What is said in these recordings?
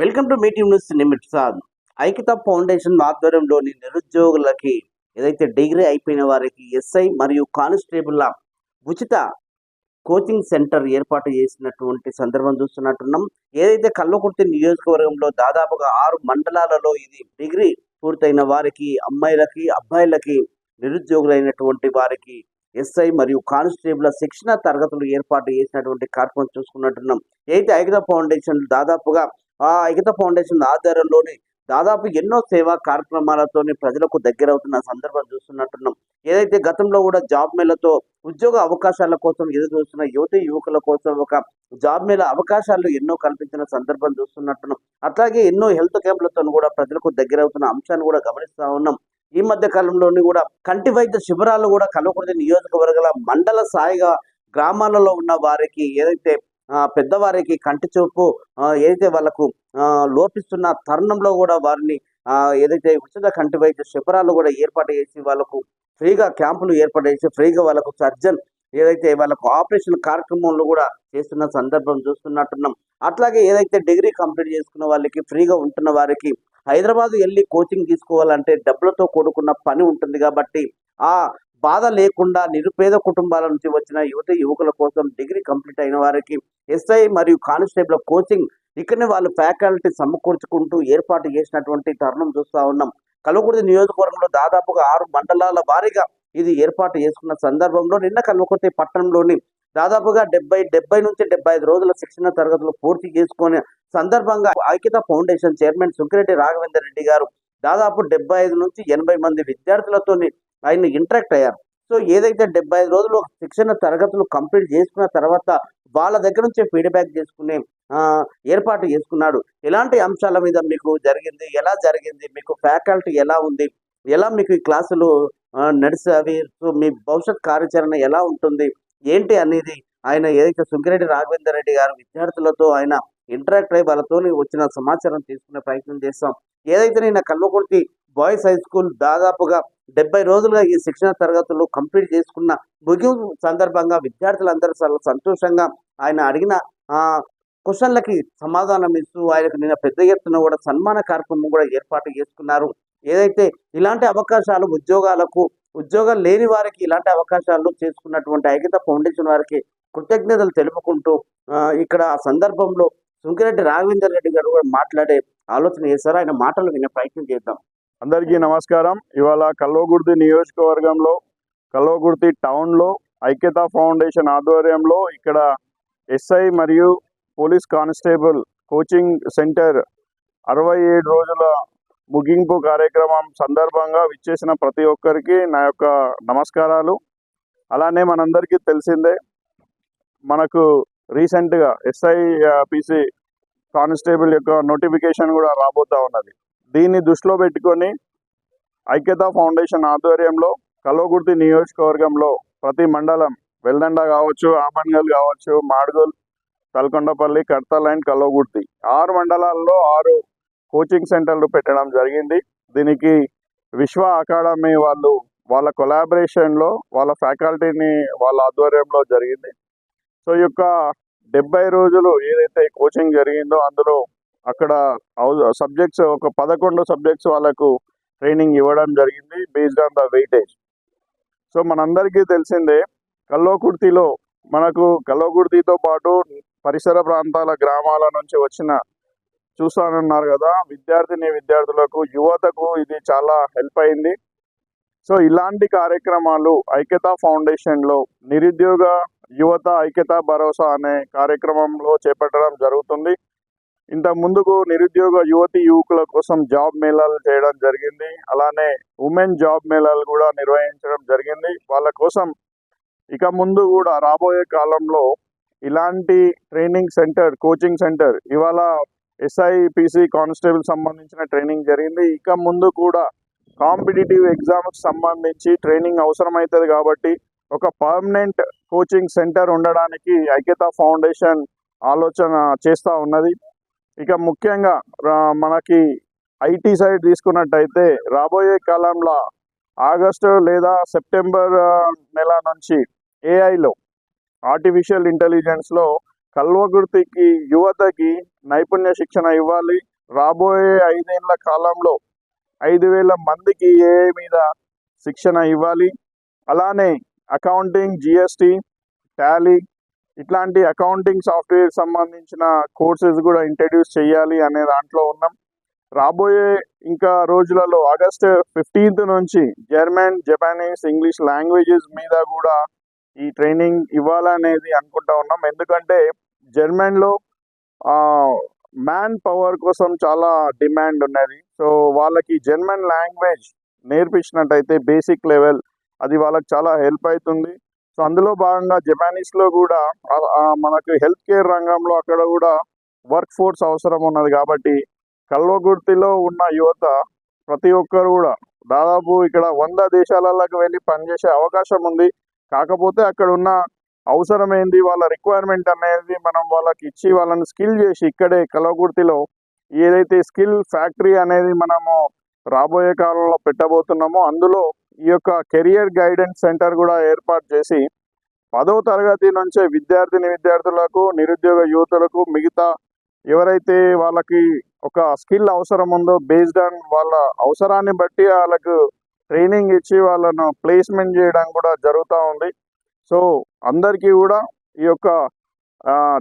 Welcome to meeting news నిమిత్సాద్. ఐక్యతా foundation ఆధ్వర్యంలోని నిరుద్యోగులకి ఏదైతే డిగ్రీ అయిపోయిన వారికి ఎస్ఐ మరియు కానిస్టేబుల్ల ఉచిత కోచింగ్ సెంటర్ ఏర్పాటు చేసినటువంటి సందర్భం చూస్తున్నట్టున్నాం. ఏదైతే కల్వకుర్తి నియోజకవర్గంలో దాదాపుగా 6 మండలాలలో ఇది డిగ్రీ పూర్తయిన వారికి, అమ్మాయిలకి, అబ్బాయిలకి, నిరుద్యోగులైనటువంటి వారికి ఎస్ఐ మరియు కానిస్టేబుల్ శిక్షణ తరగతులు ఏర్పాటు చేసినటువంటి కార్యక్రమం చూసుకున్నట్టున్నాం. ఏదైతే ఐక్యతా ఫౌండేషన్ దాదాపుగా ఐక్యతా ఫౌండేషన్ ఆధ్వర్యంలోని దాదాపు ఎన్నో సేవా కార్యక్రమాలతోని ప్రజలకు దగ్గరవుతున్న సందర్భం చూస్తున్నట్టున్నాం. ఏదైతే గతంలో కూడా జాబ్ మేళతో ఉద్యోగ అవకాశాల కోసం ఎదురు చూస్తున్న యువతీ యువకుల కోసం ఒక జాబ్ మేళ అవకాశాలు ఎన్నో కల్పించిన సందర్భం చూస్తున్నట్టున్నాం. అట్లాగే ఎన్నో హెల్త్ క్యాంపులతో కూడా ప్రజలకు దగ్గరవుతున్న అంశాన్ని కూడా గమనిస్తా ఉన్నాం. ఈ మధ్య కాలంలోని కూడా కంటి వైద్య శిబిరాలు కూడా కల్వకుర్తి నియోజకవర్గాల మండల స్థాయిగా గ్రామాలలో ఉన్న వారికి ఏదైతే పెద్దవారికి కంటి చూపు ఏదైతే వాళ్ళకు లోపిస్తున్న తరుణంలో కూడా వారిని ఏదైతే ఉచిత కంటి వైద్య శిబిరాలు కూడా ఏర్పాటు చేసి వాళ్ళకు ఫ్రీగా క్యాంపులు ఏర్పాటు చేసి ఫ్రీగా వాళ్ళకు సర్జన్ ఏదైతే వాళ్ళకు ఆపరేషన్ కార్యక్రమంలో కూడా చేస్తున్న సందర్భం చూస్తున్నట్టున్నాం. అట్లాగే ఏదైతే డిగ్రీ కంప్లీట్ చేసుకున్న వాళ్ళకి ఫ్రీగా ఉంటున్న వారికి హైదరాబాద్ వెళ్ళి కోచింగ్ తీసుకోవాలంటే డబ్బులతో కూడుకున్న పని ఉంటుంది కాబట్టి ఆ బాధ లేకుండా నిరుపేద కుటుంబాల నుంచి వచ్చిన యువకుల కోసం డిగ్రీ కంప్లీట్ అయిన వారికి ఎస్ఐ మరియు కానిస్టేబుల్ కోచింగ్ ఇక్కడనే వాళ్ళు ఫ్యాకల్టీ సమకూర్చుకుంటూ ఏర్పాటు చేసినటువంటి తరుణం చూస్తూ ఉన్నాం. కల్వకుర్తి నియోజకవర్గంలో దాదాపుగా 6 మండలాల వారీగా ఇది ఏర్పాటు చేసుకున్న సందర్భంలో నిన్న కల్వకుర్తి పట్టణంలోని దాదాపుగా 70 నుంచి 75 రోజుల శిక్షణ తరగతులు పూర్తి చేసుకునే సందర్భంగా ఐక్యతా ఫౌండేషన్ చైర్మన్ సుంకిరెడ్డి రాఘవేందర్ రెడ్డి గారు దాదాపు 75 నుంచి 80 మంది విద్యార్థులతో ఆయన ఇంటరాక్ట్ అయ్యారు. సో ఏదైతే 75 రోజులు శిక్షణ తరగతులు కంప్లీట్ చేసుకున్న తర్వాత వాళ్ళ దగ్గర నుంచే ఫీడ్బ్యాక్ చేసుకునే ఏర్పాటు చేసుకున్నాడు. ఎలాంటి అంశాల మీద మీకు జరిగింది, ఎలా జరిగింది, మీకు ఫ్యాకల్టీ ఎలా ఉంది, ఎలా మీకు ఈ క్లాసులు నడిచేవి, సో మీ భవిష్యత్ కార్యాచరణ ఎలా ఉంటుంది ఏంటి అనేది ఆయన ఏదైతే సుంకిరెడ్డి రాఘవేందర్ రెడ్డి గారు విద్యార్థులతో ఆయన ఇంటరాక్ట్ అయ్యి వాళ్ళతో వచ్చిన సమాచారం తీసుకునే ప్రయత్నం చేస్తాం. ఏదైతే నిన్న కల్వకుర్తి బాయ్స్ హై స్కూల్ దాదాపుగా 70 రోజులుగా ఈ శిక్షణ తరగతులు కంప్లీట్ చేసుకున్న ముగింపు సందర్భంగా విద్యార్థులందరూ చాలా సంతోషంగా ఆయన అడిగిన క్వశ్చన్లకి సమాధానం ఇస్తూ ఆయనకు నిన్న పెద్ద ఎత్తున కూడా సన్మాన కార్యక్రమం కూడా ఏర్పాటు చేసుకున్నారు. ఏదైతే ఇలాంటి అవకాశాలు ఉద్యోగాలు లేని వారికి ఇలాంటి అవకాశాలు చేసుకున్నటువంటి ఐక్యతా ఫౌండేషన్ వారికి కృతజ్ఞతలు తెలుపుకుంటూ ఇక్కడ ఆ సందర్భంలో సుంకిరెడ్డి రాఘవేందర్ రెడ్డి గారు కూడా మాట్లాడే ఆలోచన చేశారు. ఆయన మాటలు వినే ప్రయత్నం చేద్దాం. అందరికీ నమస్కారం. ఇవాళ కల్వకుర్తి నియోజకవర్గంలో కల్వకుర్తి టౌన్లో ఐక్యతా ఫౌండేషన్ ఆధ్వర్యంలో ఇక్కడ ఎస్ఐ మరియు పోలీస్ కానిస్టేబుల్ కోచింగ్ సెంటర్ 67 రోజుల ముగింపు కార్యక్రమం సందర్భంగా విచ్చేసిన ప్రతి ఒక్కరికి నా యొక్క నమస్కారాలు. అలానే మనందరికీ తెలిసిందే, మనకు రీసెంట్గా ఎస్ఐపిసి కానిస్టేబుల్ యొక్క నోటిఫికేషన్ కూడా రాబోతూ ఉన్నది. దీన్ని దృష్టిలో పెట్టుకొని ఐక్యతా ఫౌండేషన్ ఆధ్వర్యంలో కల్వకుర్తి నియోజకవర్గంలో ప్రతి మండలం వెల్దండ కావచ్చు, ఆమన్గల్ కావచ్చు, మాడ్గోల్, తల్కొండపల్లి, కడతాల్ అండ్ కల్వకుర్తి 6 మండలాల్లో 6 కోచింగ్ సెంటర్లు పెట్టడం జరిగింది. దీనికి విశ్వ అకాడమీ వాళ్ళ కొలాబరేషన్లో వాళ్ళ ఫ్యాకల్టీని వాళ్ళ ఆధ్వర్యంలో జరిగింది. సో ఈ యొక్క 70 రోజులు ఏదైతే కోచింగ్ జరిగిందో అందులో అక్కడ సబ్జెక్ట్స్ ఒక 11 సబ్జెక్ట్స్ వాళ్ళకు ట్రైనింగ్ ఇవ్వడం జరిగింది based on the weightage. So మనందరికీ తెలిసిందే, కల్వకుర్తితో పాటు పరిసర ప్రాంతాల గ్రామాల నుంచి వచ్చిన చూస్తానున్నారు కదా, విద్యార్థులకు యువతకు ఇది చాలా హెల్ప్ అయింది. సో ఇలాంటి కార్యక్రమాలు ఐక్యతా ఫౌండేషన్లో నిరుద్యోగ యువత ఐక్యతా భరోసా అనే కార్యక్రమంలో చేపట్టడం జరుగుతుంది. ఇంత ముందుకు నిరుద్యోగ యువకుల కోసం జాబ్ మేళాలు చేయడం జరిగింది. అలానే ఉమెన్ జాబ్ మేళాలు కూడా నిర్వహించడం జరిగింది. వాళ్ళ కోసం ఇక ముందు కూడా రాబోయే కాలంలో ఇలాంటి ట్రైనింగ్ సెంటర్, కోచింగ్ సెంటర్, ఇవాళ ఎస్ఐపిసి కానిస్టేబుల్ సంబంధించిన ట్రైనింగ్ జరిగింది. ఇక ముందు కూడా కాంపిటేటివ్ ఎగ్జామ్కి సంబంధించి ట్రైనింగ్ అవసరమవుతుంది కాబట్టి ఒక పర్మనెంట్ కోచింగ్ సెంటర్ ఉండడానికి ఐక్యతా ఫౌండేషన్ ఆలోచన చేస్తూ ఉన్నది. ఇక ముఖ్యంగా మనకి ఐటీ సైడ్ తీసుకున్నట్టయితే రాబోయే కాలంలో ఆగస్టు లేదా సెప్టెంబర్ నెల నుంచి ఏఐలో ఆర్టిఫిషియల్ ఇంటెలిజెన్స్లో కల్వకుర్తికి యువతకి నైపుణ్య శిక్షణ ఇవ్వాలి. రాబోయే 5 ఏళ్ల కాలంలో 5,000 మందికి ఏఐ మీద శిక్షణ ఇవ్వాలి. అలానే అకౌంటింగ్, జిఎస్టి, టాలీ ఇట్లాంటి అకౌంటింగ్ సాఫ్ట్వేర్ సంబంధించిన కోర్సెస్ కూడా ఇంట్రడ్యూస్ చేయాలి అనే దాంట్లో ఉన్నాం. రాబోయే ఇంకా రోజులలో ఆగస్టు 15 నుంచి జర్మన్, జపానీస్, ఇంగ్లీష్ లాంగ్వేజెస్ మీద కూడా ఈ ట్రైనింగ్ ఇవ్వాలనేది అనుకుంటా ఉన్నాం. ఎందుకంటే జర్మన్లో మ్యాన్ పవర్ కోసం చాలా డిమాండ్ ఉన్నది. సో వాళ్ళకి జర్మన్ లాంగ్వేజ్ నేర్పించినట్టయితే బేసిక్ లెవెల్ అది వాళ్ళకి చాలా హెల్ప్ అవుతుంది. సో అందులో భాగంగా జపానీస్లో కూడా మనకు హెల్త్ కేర్ రంగంలో అక్కడ కూడా వర్క్ ఫోర్స్ అవసరం ఉన్నది. కాబట్టి కల్వకుర్తిలో ఉన్న యువత ప్రతి ఒక్కరు కూడా దాదాపు ఇక్కడ 100 దేశాలకు వెళ్ళి పనిచేసే అవకాశం ఉంది. కాకపోతే అక్కడ ఉన్న అవసరం ఏంది, వాళ్ళ రిక్వైర్మెంట్ అనేది మనం వాళ్ళకి ఇచ్చి వాళ్ళని స్కిల్ చేసి ఇక్కడే కల్వకుర్తిలో ఏదైతే స్కిల్ ఫ్యాక్టరీ అనేది మనము రాబోయే కాలంలో పెట్టబోతున్నామో అందులో ఈ యొక్క కెరియర్ గైడెన్స్ సెంటర్ కూడా ఏర్పాటు చేసి 10వ తరగతి నుంచే విద్యార్థులకు, నిరుద్యోగ యువతులకు, మిగతా ఎవరైతే వాళ్ళకి ఒక స్కిల్ అవసరం ఉందో బేస్డ్ ఆన్ వాళ్ళ అవసరాన్ని బట్టి వాళ్ళకు ట్రైనింగ్ ఇచ్చి వాళ్ళను ప్లేస్మెంట్ చేయడం కూడా జరుగుతూ ఉంది. సో అందరికీ కూడా ఈ యొక్క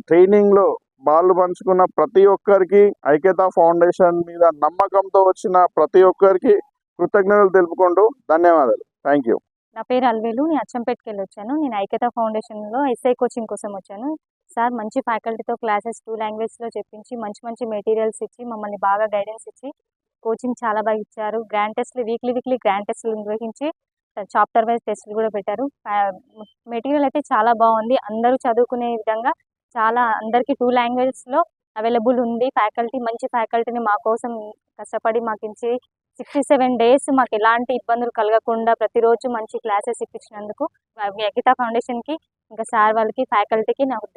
ట్రైనింగ్లో పాలు పంచుకున్న ప్రతి ఒక్కరికి ఐక్యతా ఫౌండేషన్ మీద నమ్మకంతో వచ్చిన ప్రతి ఒక్కరికి కృతజ్ఞతలు తెలుపుకుంటూ ధన్యవాదాలు. Thank you. నా పేరు అల్వేలు. నేను అచ్చంపేటకి వెళ్ళి వచ్చాను. నేను ఐక్యతా ఫౌండేషన్లో ఎస్ఐ కోచింగ్ కోసం వచ్చాను. సార్ మంచి ఫ్యాకల్టీతో క్లాసెస్ 2 లాంగ్వేజ్లో చెప్పించి మంచి మెటీరియల్స్ ఇచ్చి మమ్మల్ని బాగా గైడెన్స్ ఇచ్చి కోచింగ్ చాలా బాగా ఇచ్చారు. గ్రాండ్ టెస్ట్లు వీక్లీ గ్రాండ్ టెస్ట్లు నిర్వహించి చాప్టర్ వైజ్ టెస్ట్లు కూడా పెట్టారు. మెటీరియల్ అయితే చాలా బాగుంది. అందరూ చదువుకునే విధంగా చాలా అందరికీ 2 లాంగ్వేజెస్లో అవైలబుల్ ఉంది. మంచి ఫ్యాకల్టీని మా కోసం కష్టపడి మాకు ఇచ్చి 67 డేస్ మాకు ఎలాంటి ఇబ్బందులు కలగకుండా ప్రతిరోజు మంచి క్లాసెస్ ఇప్పించినందుకు ఐక్యతా ఫౌండేషన్కి ఇంకా సార్ వాళ్ళకి ఫ్యాకల్టీకి నాకు